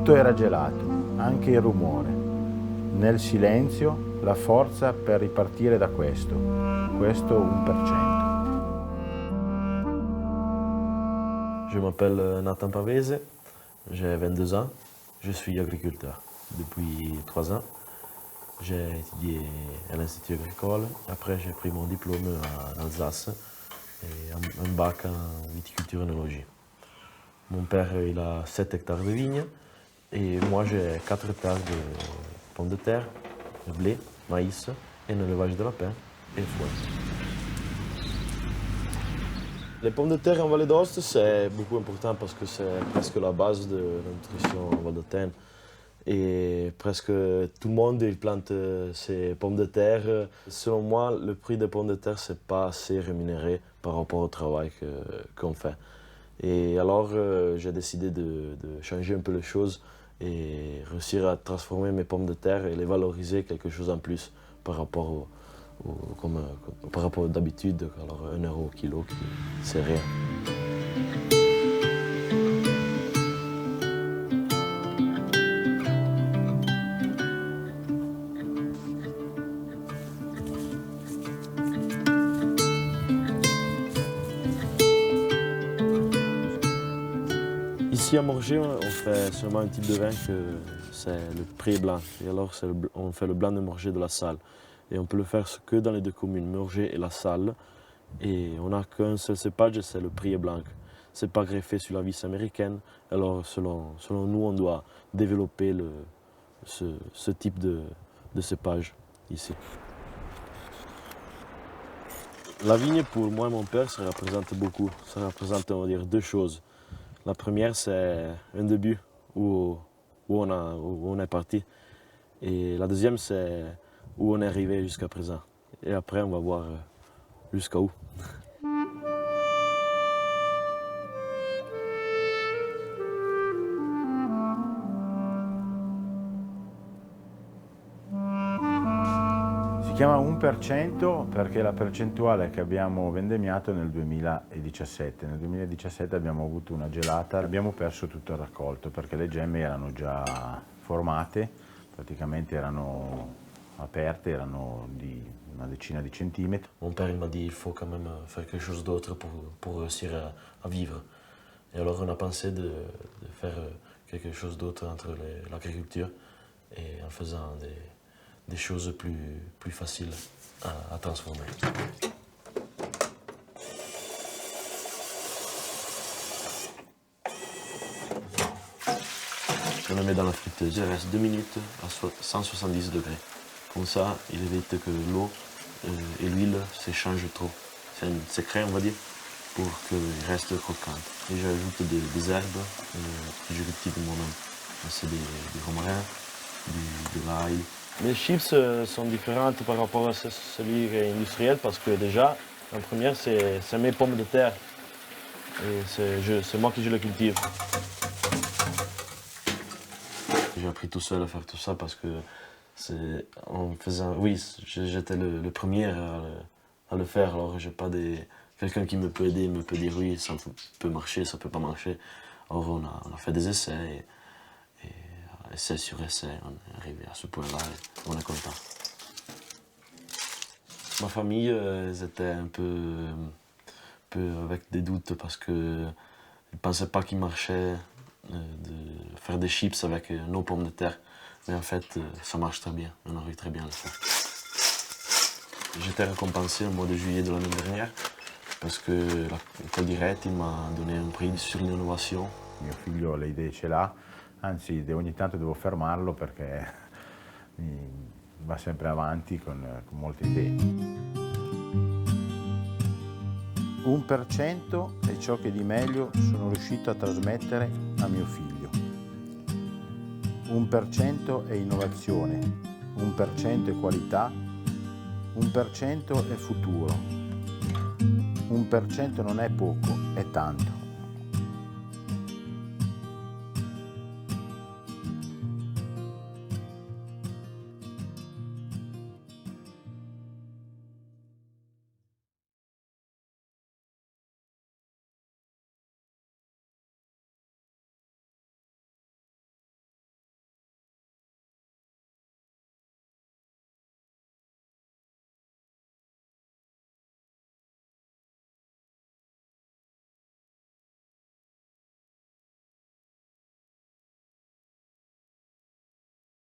Tutto era gelato, anche il rumore. Nel silenzio, la forza per ripartire da questo 1%. Je m'appelle Nathan Pavese, j'ai 22 ans, je suis agriculteur depuis 3 ans. J'ai étudié à l'Institut agricole, après j'ai pris mon diplôme en Alsace et un bac en viticulture et œnologie. Mon père il a 7 hectares de vignes et moi j'ai 4 hectares de pommes de terre, de blé, maïs, et un élevage de lapins et foin. Les pommes de terre en Vallée d'Aoste, c'est beaucoup important parce que c'est presque la base de la nutrition valdôtaine. Et presque tout le monde il plante ses pommes de terre. Selon moi, le prix des pommes de terre, c'est pas assez rémunéré par rapport au travail qu'on fait. Et alors, j'ai décidé de changer un peu les choses et réussir à transformer mes pommes de terre et les valoriser quelque chose en plus par rapport par rapport d'habitude, alors 1 euro au kilo, c'est rien. Ici à Morges, on fait seulement un type de vin que c'est le pré blanc. Et alors on fait le blanc de Morges de la Salle. Et on peut le faire que dans les deux communes, Morges et la Salle. Et on n'a qu'un seul cépage, c'est le pré blanc. C'est pas greffé sur la vice américaine. Alors selon nous, on doit développer ce type de cépage ici. La vigne, pour moi et mon père, ça représente beaucoup. Ça représente, on va dire, 2 choses. La première, c'est un début où on est parti. Et la deuxième, c'est où on est arrivé jusqu'à présent. Et après, on va voir jusqu'à où. Si chiama 1% perché è la percentuale che abbiamo vendemmiato nel 2017. Nel 2017 abbiamo avuto una gelata, abbiamo perso tutto il raccolto perché le gemme erano già formate, praticamente erano aperte, erano di una decina di centimetri. Mon père m'a dit il faut quand même faire quelque chose d'autre pour réussir à vivre. Et alors on a pensé de faire quelque chose d'autre entre l'agriculture et en faisant des choses plus faciles à transformer. Je le mets dans la friteuse, il reste 2 minutes à 170 degrés. Comme ça, il évite que l'eau et l'huile s'échangent trop. C'est un secret, on va dire, pour qu'il reste croquant. Et j'ajoute des herbes que je cultive moi-même. C'est des romarins, de l'ail. Mes chips sont différentes par rapport à celui industriel parce que déjà, en première, c'est mes pommes de terre. Et c'est moi qui je les cultive. J'ai appris tout seul à faire tout ça parce que j'étais le premier à le faire. Alors j'ai pas quelqu'un qui me peut aider, me peut dire oui, ça peut marcher, ça peut pas marcher. Alors on a fait des essais et essai sur essai, on est arrivé à ce point-là et on est content. Ma famille, ils étaient un peu avec des doutes parce qu'ils ne pensaient pas qu'il marchait de faire des chips avec nos pommes de terre. Mais en fait, ça marche très bien, on arrive très bien à le faire. J'étais récompensé au mois de juillet de l'année dernière parce que l'école di Reti m'a donné un prix sur l'innovation. Mio figlio le idee ce l'ha, anzi ogni tanto devo fermarlo perché va sempre avanti con molte idee. 1% è ciò che di meglio sono riuscito a trasmettere a mio figlio. 1% è innovazione, 1% è qualità, 1% è futuro. 1% non è poco, è tanto.